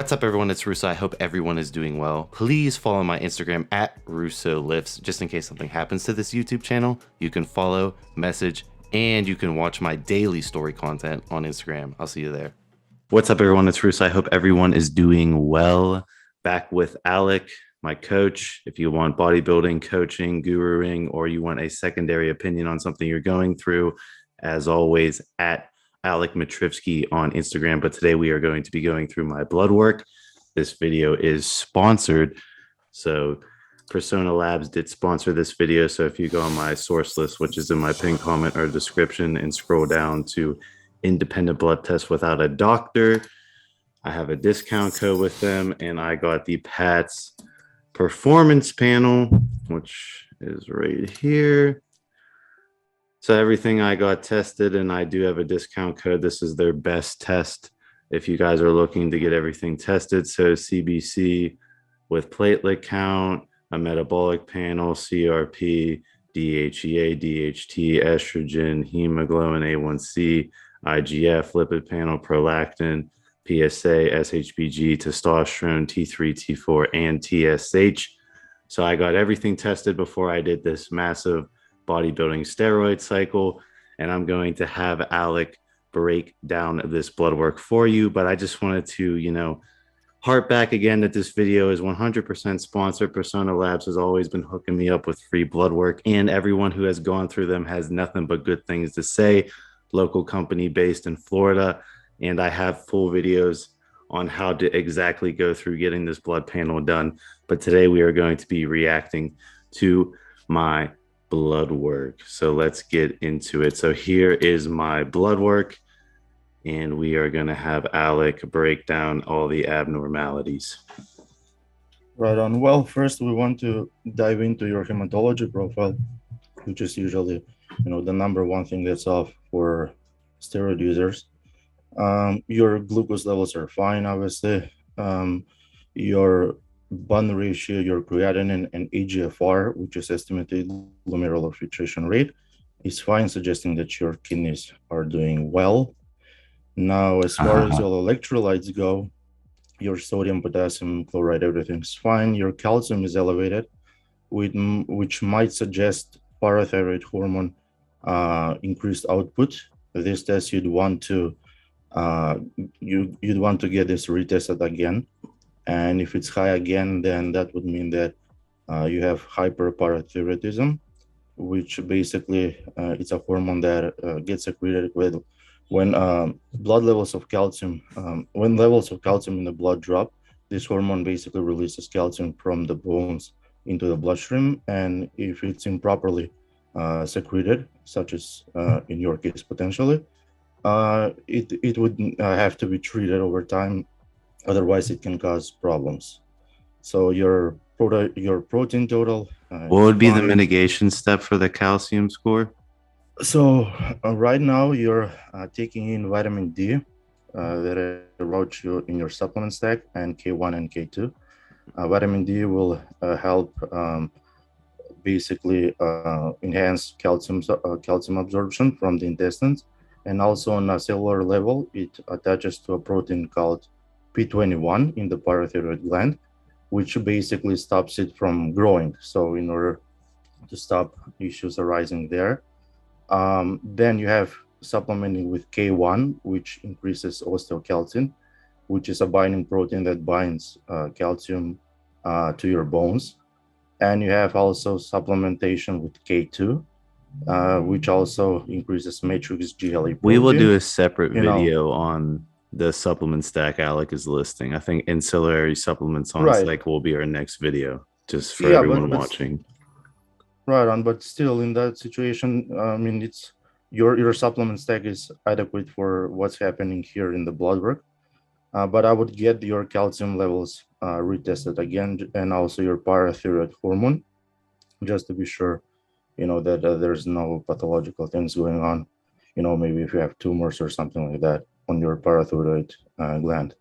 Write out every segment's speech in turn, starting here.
What's up, everyone? It's Russo. I hope everyone is doing well. Please follow my Instagram at RussoLifts, just in case something happens to this YouTube channel. You can follow, message, and you can watch my daily story content on Instagram. I'll see you there. What's up, everyone? It's Russo. I hope everyone is doing well. Back with Alec, my coach. If you want bodybuilding, coaching, guruing, or you want a secondary opinion on something you're going through, as always, at Alec Matrivsky on Instagram. But today we are going to be going through my blood work. This video is sponsored. So Persona Labs did sponsor this video. So if you go on my source list, which is in my pinned comment or description, and scroll down to independent blood test without a doctor, I have a discount code with them, and I got the PATS performance panel, which is right here. So everything I got tested, and I do have a discount code. This is their best test if you guys are looking to get everything tested. So CBC with platelet count, a metabolic panel, CRP, DHEA, DHT, estrogen, hemoglobin A1C, IGF, lipid panel, prolactin, PSA, SHBG, testosterone, T3, T4, and TSH. So I got everything tested before I did this massive bodybuilding steroid cycle, and I'm going to have Alec break down this blood work for you. But I just wanted to, harp back again that this video is 100% sponsored. Persona Labs has always been hooking me up with free blood work, and everyone who has gone through them has nothing but good things to say. Local company based in Florida, and I have full videos on how to exactly go through getting this blood panel done. But today we are going to be reacting to my blood work. So let's get into it. So here is my blood work, and we are going to have Alec break down all the abnormalities. Right on. Well, first we want to dive into your hematology profile, which is usually, the number one thing that's off for steroid users. Your glucose levels are fine, obviously. Your bond ratio, your creatinine and AGFR, which is estimated glomerular filtration rate, is fine, suggesting that your kidneys are doing well. Now, as far as your electrolytes go, your sodium, potassium, chloride, everything's fine. Your calcium is elevated, which might suggest parathyroid hormone increased output. This test you'd want to get this retested again. And if it's high again, then that would mean that you have hyperparathyroidism, which basically it's a hormone that gets secreted when levels of calcium in the blood drop. This hormone basically releases calcium from the bones into the bloodstream, and if it's improperly secreted, such as in your case potentially, it would have to be treated over time. Otherwise, it can cause problems. So your protein total. What would be the mitigation step for the calcium score? So right now you're taking in vitamin D that I wrote you in your supplement stack, and K1 and K2. Vitamin D will help basically enhance calcium absorption from the intestines, and also on a cellular level, it attaches to a protein called P21 in the parathyroid gland, which basically stops it from growing. So in order to stop issues arising there, then you have supplementing with K1, which increases osteocalcin, which is a binding protein that binds calcium to your bones. And you have also supplementation with K2, which also increases matrix GLA protein. We will do a separate video on the supplement stack Alec is listing. I think ancillary supplements on stack will be our next video, just for everyone watching. Right on, but still in that situation, it's your supplement stack is adequate for what's happening here in the blood work. But I would get your calcium levels retested again, and also your parathyroid hormone, just to be sure, that there's no pathological things going on. Maybe if you have tumors or something like that on your parathyroid gland.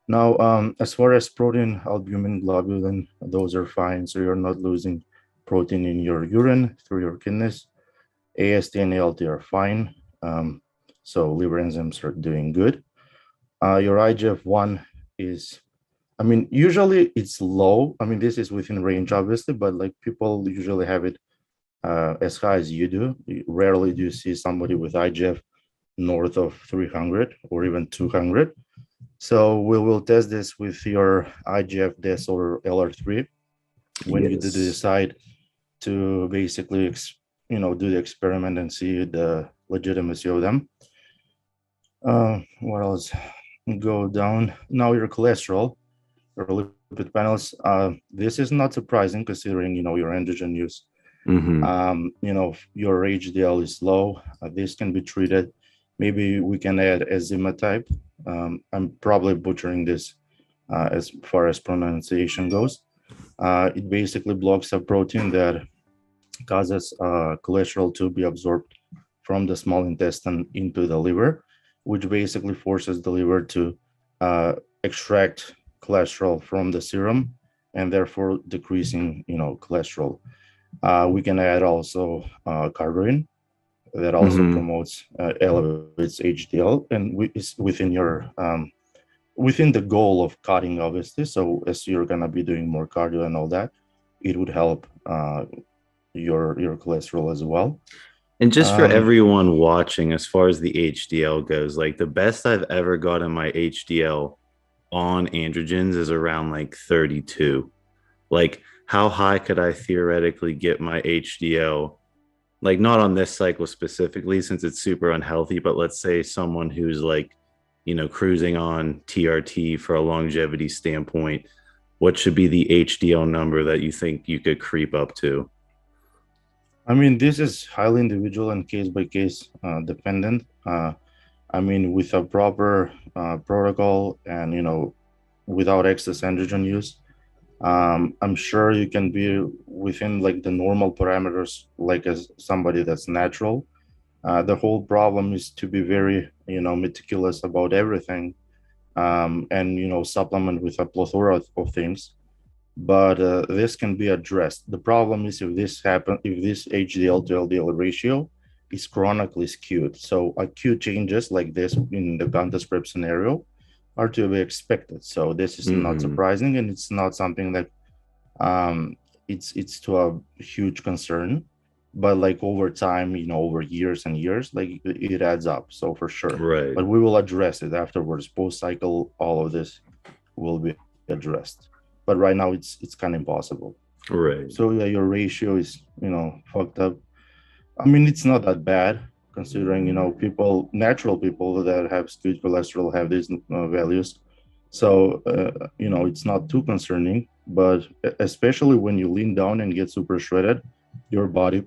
Now, as far as protein, albumin, globulin, those are fine. So you're not losing protein in your urine through your kidneys. AST and ALT are fine. So liver enzymes are doing good. Your IGF-1 is, I mean, usually it's low. I mean, this is within range, obviously, but like people usually have it as high as you do. Rarely do you see somebody with IGF north of 300 or even 200. So we will test this with your IGF DES or LR3 when you Yes. decide to basically, do the experiment and see the legitimacy of them. What else? Go down. Now your cholesterol or lipid panels. This is not surprising considering, your androgen use. Mm-hmm. Your HDL is low. This can be treated. Maybe we can add enzima type. I'm probably butchering this as far as pronunciation goes. It basically blocks a protein that causes cholesterol to be absorbed from the small intestine into the liver, which basically forces the liver to extract cholesterol from the serum and therefore decreasing, cholesterol. We can add also cardarine that also Mm-hmm. promotes elevates HDL and is within your within the goal of cutting, obviously. So as you're gonna be doing more cardio and all that, it would help your cholesterol as well. And just for Um, everyone watching, as far as the HDL goes, like the best I've ever gotten my HDL on androgens is around like 32. Like, how high could I theoretically get my HDL? Like, not on this cycle specifically, since it's super unhealthy, but let's say someone who's like, cruising on TRT for a longevity standpoint, what should be the HDL number that you think you could creep up to? I mean, this is highly individual and case by case dependent. I mean, with a proper protocol and without excess androgen use, I'm sure you can be within like the normal parameters, like as somebody that's natural. The whole problem is to be very, meticulous about everything, and supplement with a plethora of things. But this can be addressed. The problem is if this HDL to LDL ratio is chronically skewed. So acute changes like this in the Gantt spread scenario are to be expected. So this is not Mm-hmm. surprising, and it's not something that um, it's to a huge concern. But like over time, over years and years, like it adds up. So for sure. Right. But we will address it afterwards. Post cycle, all of this will be addressed. But right now, it's kind of impossible. Right. So yeah, your ratio is fucked up. I mean, it's not that bad considering natural people that have skewed cholesterol have these values. So it's not too concerning. But especially when you lean down and get super shredded, your body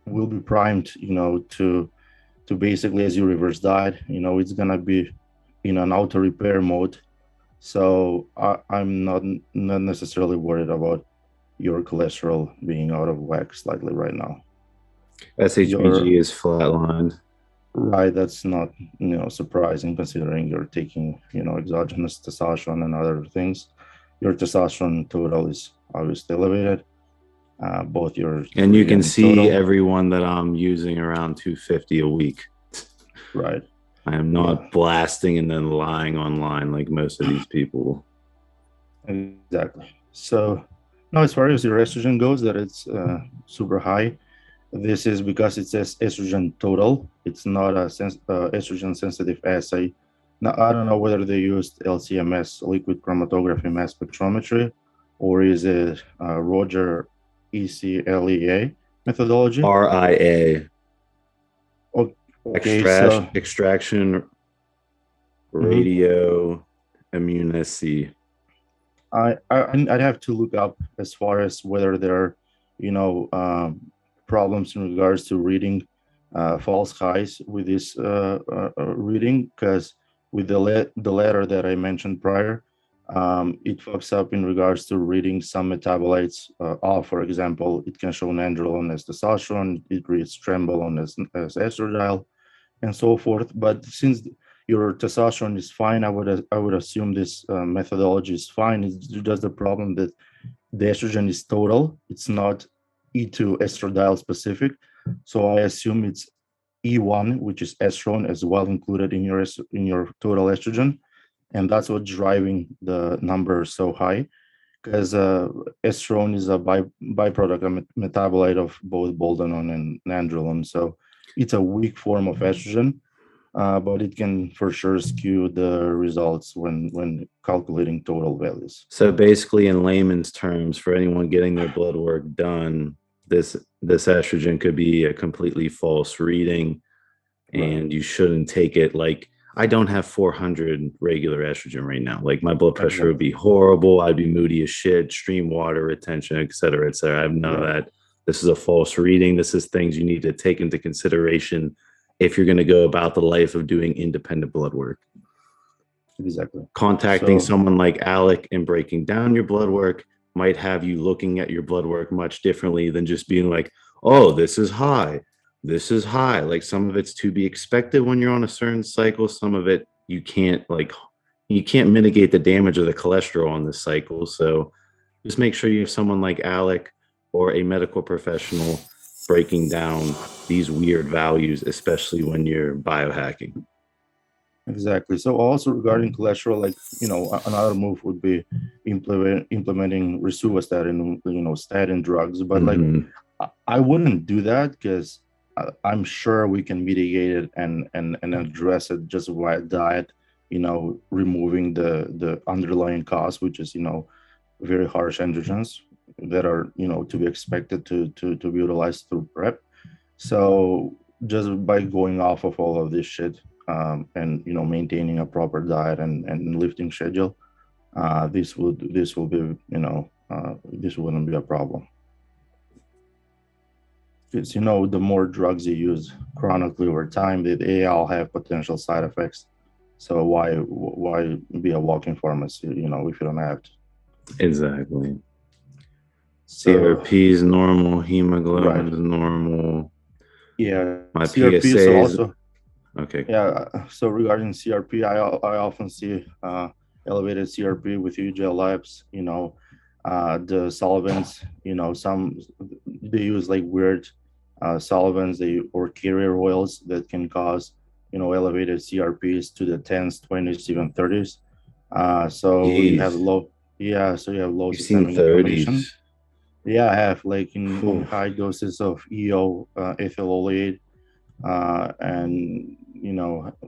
will be primed, to basically as you reverse diet, it's gonna be in an auto repair mode. So I'm not necessarily worried about your cholesterol being out of whack slightly right now. Your SHBG is flatlined. right, that's not surprising considering you're taking exogenous testosterone and other things. Your testosterone total is obviously elevated, both your And you free can and see total. everyone that I'm using around 250 a week. Right. I am Yeah, not blasting and then lying online like most of these people. exactly. So now as far as your estrogen goes, that it's super high. This is because it says estrogen total. It's not a estrogen sensitive assay. Now, I don't know whether they used LCMS, liquid chromatography mass spectrometry, or is it Roger ECLEA methodology? RIA, Okay, so extraction mhm. radio immunocy. I'd have to look up as far as whether there are, you know, problems in regards to reading false highs with this reading, because with the letter that I mentioned prior, it fucks up in regards to reading some metabolites off. For example, it can show nandrolone as testosterone, it reads trembolone as estradiol, and so forth. But since your testosterone is fine, I would assume this methodology is fine. It's just the problem that the estrogen is total. It's not E2 estradiol specific. So I assume it's E1, which is estrone as well included in your total estrogen. and that's what's driving the number so high. Because estrone is a byproduct, a metabolite of both boldenone and nandrolone. So it's a weak form of estrogen, but it can for sure skew the results when calculating total values. So basically, in layman's terms, for anyone getting their blood work done, this estrogen could be a completely false reading, Right. and you shouldn't take it. Like, I don't have 400 regular estrogen right now. Like, my blood pressure would Exactly. be horrible. I'd be moody as shit, stream water retention, et cetera, et cetera. I have none of Right. that. This is a false reading. This is things you need to take into consideration if you're going to go about the life of doing independent blood work. Exactly. Contacting So someone like Alec and breaking down your blood work might have you looking at your blood work much differently than just being like, oh, this is high. This is high. Like, some of it's to be expected when you're on a certain cycle. Some of it you can't mitigate the damage of the cholesterol on this cycle. So just make sure you have someone like Alec or a medical professional breaking down these weird values, especially when you're biohacking. exactly. So also regarding cholesterol, like another move would be implementing rosuvastatin, statin drugs. But like Mm-hmm. I wouldn't do that because I'm sure we can mitigate it and address it just by diet. Removing the underlying cause, which is very harsh androgens that are to be expected to be utilized through prep. So just by going off of all of this shit, and maintaining a proper diet and lifting schedule, this will be this wouldn't be a problem. Because the more drugs you use chronically over time, they all have potential side effects. So why be a walking pharmacy, if you don't have to? Exactly. So CRP is normal, right, hemoglobin is normal. yeah, My CRP. So PSA is also, okay. yeah. So regarding CRP, I often see elevated CRP with UGL labs. The solvents. Some they use like weird solvents, or carrier oils that can cause elevated CRPs to the tens, 20s, even 30s. So you have Jeez, low, yeah. So you have low you've seen systemic inflammation. 30s. Yeah, I have like in Whew. high doses of EO, ethyl oleate, and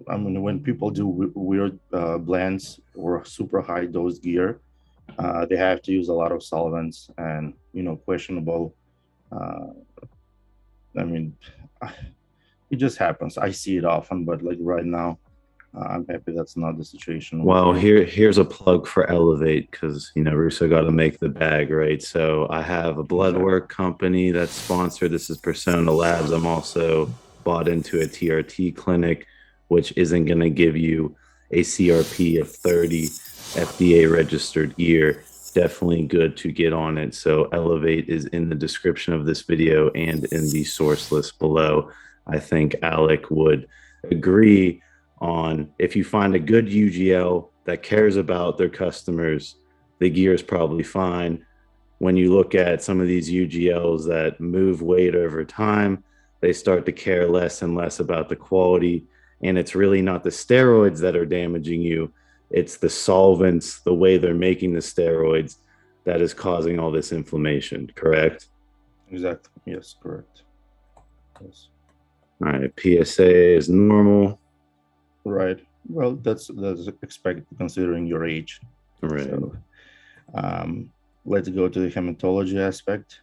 I mean, when people do weird blends or super high dose gear, they have to use a lot of solvents and questionable. Uh, I mean, it just happens. I see it often, but like right now, I'm happy that's not the situation with Well, you. here's a plug for Elevate, because Russo got to make the bag, right? So I have a Exactly. Bloodwork company that's sponsored. This is Persona Labs. I'm also bought into a TRT clinic, which isn't going to give you a CRP of 30 FDA registered year. Definitely good to get on it. So Elevate is in the description of this video and in the source list below. I think Alec would agree on, if you find a good UGL that cares about their customers, the gear is probably fine. When you look at some of these UGLs that move weight over time, they start to care less and less about the quality. And it's really not the steroids that are damaging you, it's the solvents, the way they're making the steroids, that is causing all this inflammation, correct? Exactly. Yes. Correct. Yes. All right, PSA is normal. Right. Well, that's expected considering your age. All right. So, um, let's go to the hematology aspect.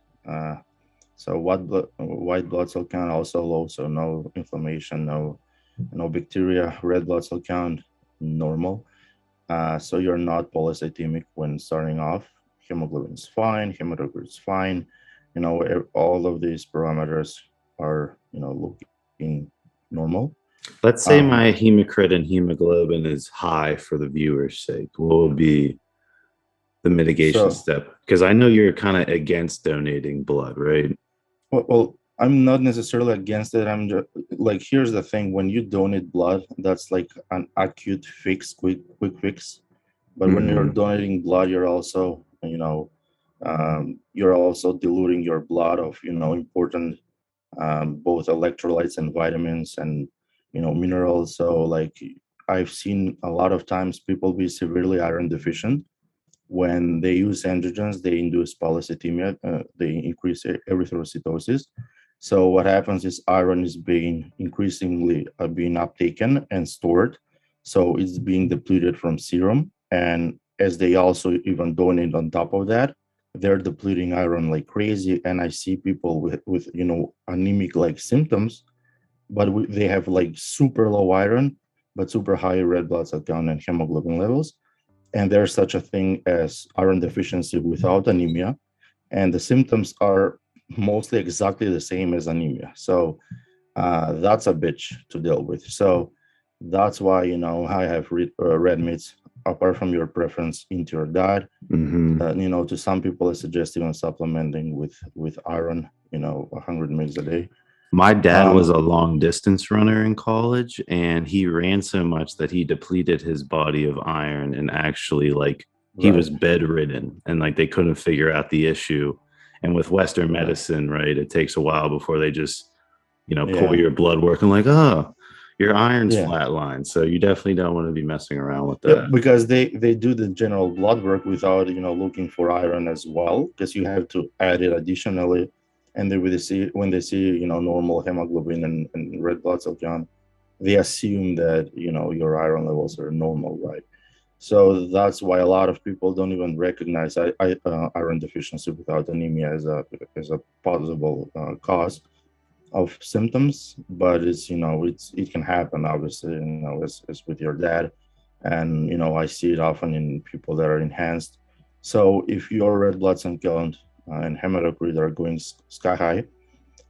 So, white blood cell count also low, so no inflammation, no bacteria. Red blood cell count normal. So you're not polycythemic when starting off. Hemoglobin is fine. Hematocrit is fine. All of these parameters are looking normal. Let's say Um, my hematocrit and hemoglobin is high for the viewer's sake. What would be the mitigation so step? Because I know you're kind of against donating blood, right? well, I'm not necessarily against it. I'm just like, here's the thing: when you donate blood, that's like an acute fix, quick fix. But when you're Mm-hmm. donating blood, you're also diluting your blood of important, both electrolytes and vitamins and minerals. So like I've seen a lot of times people be severely iron deficient. When they use androgens, they induce polycythemia, they increase erythrocytosis. So what happens is iron is being increasingly being uptaken and stored. So it's being depleted from serum. And as they also even donate on top of that, they're depleting iron like crazy. And I see people with anemic like symptoms, but they have like super low iron, but super high red blood cell count and hemoglobin levels. And there's such a thing as iron deficiency without anemia, and the symptoms are mostly exactly the same as anemia. So that's a bitch to deal with. So that's why I have red meats apart from your preference into your diet. To some people, I suggest even supplementing with iron. 100 mg a day. My dad was Um, a long distance runner in college, and he ran so much that he depleted his body of iron, and actually, like, he was right, bedridden, and like they couldn't figure out the issue. And with Western right, medicine, right, it takes a while before they just, pull yeah, your blood work and like, oh, your iron's yeah. flatlined. So you definitely don't want to be messing around with Yeah, that. because they do the general blood work without looking for iron as well, because you have to add it additionally, and they will see when they see normal hemoglobin and red blood cell count, they assume that your iron levels are normal, right? So that's why a lot of people don't even recognize iron deficiency without anemia as a possible cause of symptoms. But it can happen, obviously, as with your dad. And I see it often in people that are enhanced. So if your red blood cell count and hematocrit are going sky high,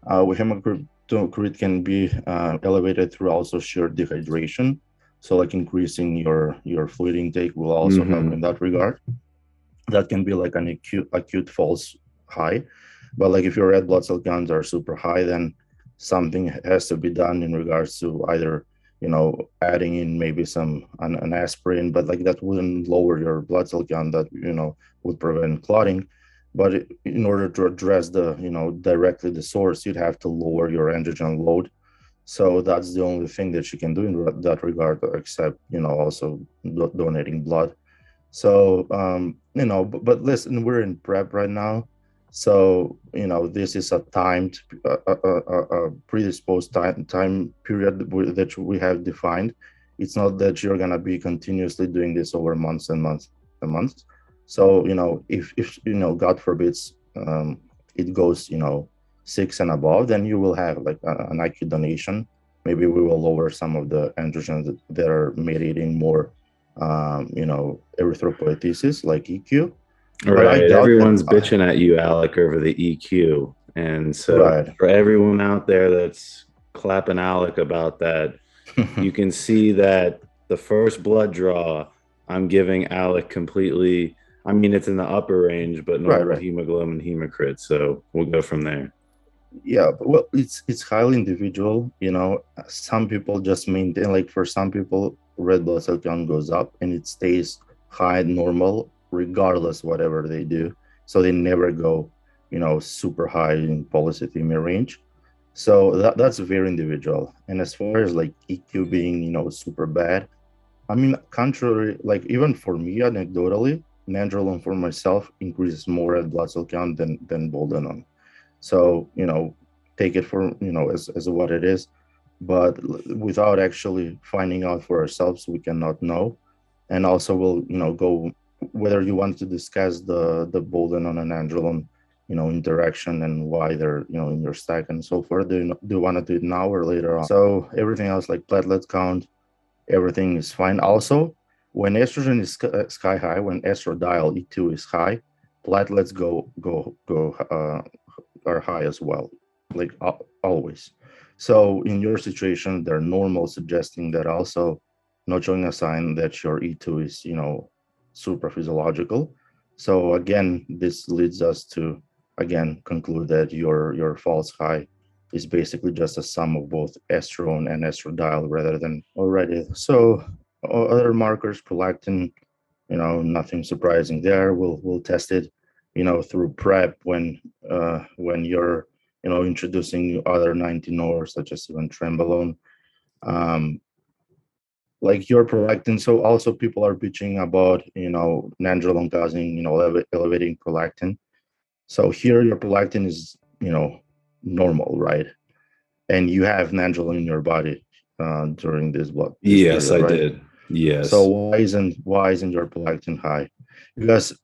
hematocrit can be elevated through also sheer dehydration. So like increasing your fluid intake will also help in that regard. That can be like an acute false high. But like if your red blood cell counts are super high, then something has to be done in regards to either adding in maybe an aspirin, but like that wouldn't lower your blood cell count. That would prevent clotting. But in order to address the directly the source, you'd have to lower your androgen load. So that's the only thing that you can do in that regard, except also donating blood. So, but listen, we're in prep right now. So, this is a timed, predisposed time period that we have defined. It's not that you're going to be continuously doing this over months and months and months. So, if God forbids, it goes, 6 and above, then you will have like an IQ donation. Maybe we will lower some of the androgens that are mediating more erythropoiesis like EQ. All But I right. doubt that. Everyone's bitching at you, Alec, over the EQ. And so Right. for everyone out there that's clapping Alec about that, you can see that the first blood draw, I'm giving Alec completely, I mean, it's in the upper range, but Right, normal right. hemoglobin, hemocrit. So we'll go from there. Yeah, but, well, it's highly individual. Some people just maintain. Like for some people, red blood cell count goes up and it stays high, normal, regardless whatever they do. So they never go, super high in polycythemia range. So that's very individual. And as far as like EQ being, super bad, I mean, contrary, like even for me, anecdotally, nandrolone for myself increases more red blood cell count than boldenone. So, take it for, as what it is. But without actually finding out for ourselves, we cannot know. And also, we'll, go whether you want to discuss the boldenone and nandrolone, interaction and why they're, in your stack and so forth. Do you want to do it now or later on? So everything else like platelet count, everything is fine. Also, when estrogen is sky high, when estradiol E2 is high, platelets are high as well, like always. So in your situation, they're normal, suggesting that also not showing a sign that your E2 is super physiological. So again, this leads us to again conclude that your false high is basically just a sum of both estrone and estradiol rather than already. So other markers, prolactin, nothing surprising there. We'll test it, through prep when you're, introducing other 19 ors such as even trenbolone. Um, like your prolactin. So also people are bitching about, nandrolone causing, elevating prolactin. So here your prolactin is, normal, right? And you have nandrolone in your body during this Yes, period, I right? did. So Yes. why isn't your prolactin high? Because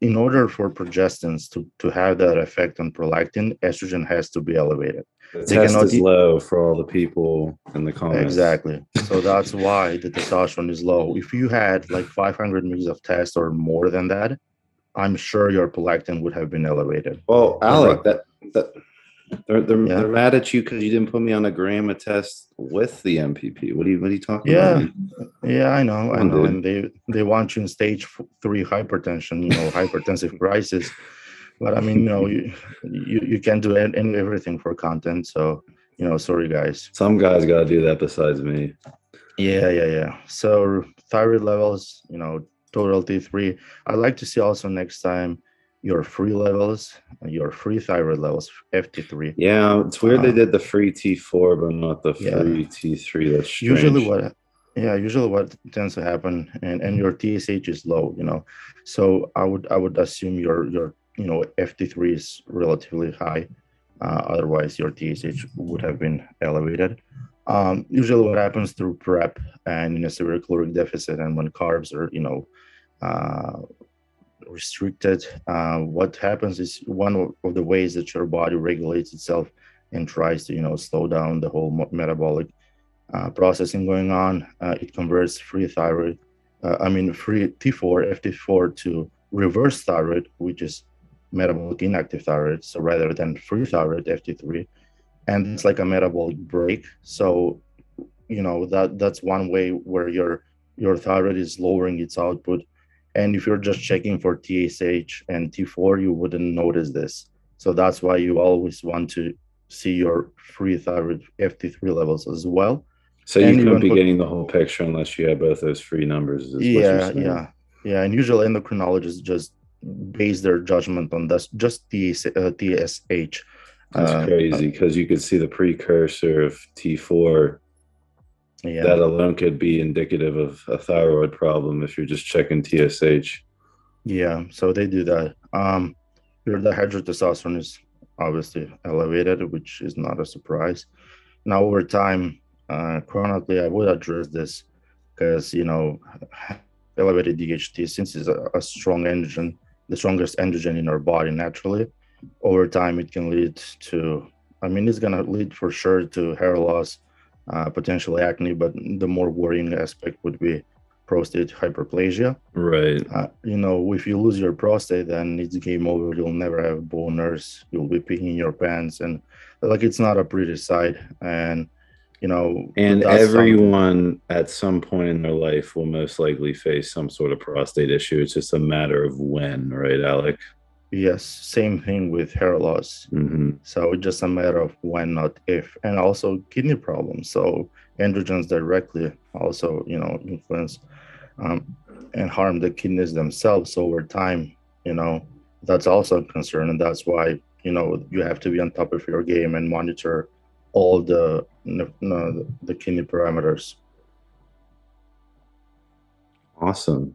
in order for progestins to have that effect on prolactin, estrogen has to be elevated. The They test cannot is low for all the people in the comments. exactly. So that's why the testosterone is low. If you had like 500 mg of test or more than that, I'm sure your prolactin would have been elevated. Well, Right. Alec, that they're Yeah. mad at you because you didn't put me on a gamma test with the MPP. What are you talking about, Yeah. man? Yeah, I know, Come I on, know. dude. And they want you in stage three hypertension, hypertensive crisis. But I mean, you can't do everything for content. So, sorry guys. Some guys got to do that besides me. Yeah. So thyroid levels, total T3. I'd like to see also next time your free levels, your free thyroid levels, FT3. Yeah, it's weird they Uh, did the free T4, but not the yeah. free T3. That's Usually strange. what, yeah, usually what tends to happen, and your TSH is low, So I would assume your FT3 is relatively high. Otherwise, your TSH would have been elevated. Usually, what happens through prep and in a severe caloric deficit, and when carbs are uh, restricted, what happens is one of the ways that your body regulates itself and tries to slow down the whole metabolic processing going on. It converts free thyroid, free T4, FT4 to reverse thyroid, which is metabolic inactive thyroid. So rather than free thyroid, FT3, and it's like a metabolic break. So that's one way where your thyroid is lowering its output. And if you're just checking for TSH and T4, you wouldn't notice this. So that's why you always want to see your free thyroid FT3 levels as well. So you And couldn't even be getting the whole picture unless you had both those free numbers, is what you're yeah, saying. yeah. And usually endocrinologists just base their judgment on this, just TSH. That's Uh, uh, crazy because you could see the precursor of T4. That yeah, alone could be indicative of a thyroid problem if you're just checking TSH. yeah. So they do that. Your dihydrotestosterone is obviously elevated, which is not a surprise. Now, over time, chronically, I would address this because, elevated DHT, since it's a strong androgen, the strongest androgen in our body naturally, over time, it can lead to, it's going to lead for sure to hair loss, potentially acne, but the more worrying aspect would be prostate hyperplasia. Right. If you lose your prostate, then it's game over. You'll never have boners. You'll be peeing your pants, and like it's not a pretty sight. And And that's something. everyone at some point in their life will most likely face some sort of prostate issue. It's just a matter of when, right, Alec? Yes, same thing with hair loss. Mm-hmm. So it's just a matter of when, not if, and also kidney problems. So androgens directly also, influence um, and harm the kidneys themselves over time. You know, that's also a concern, and that's why you have to be on top of your game and monitor all the kidney parameters. Awesome.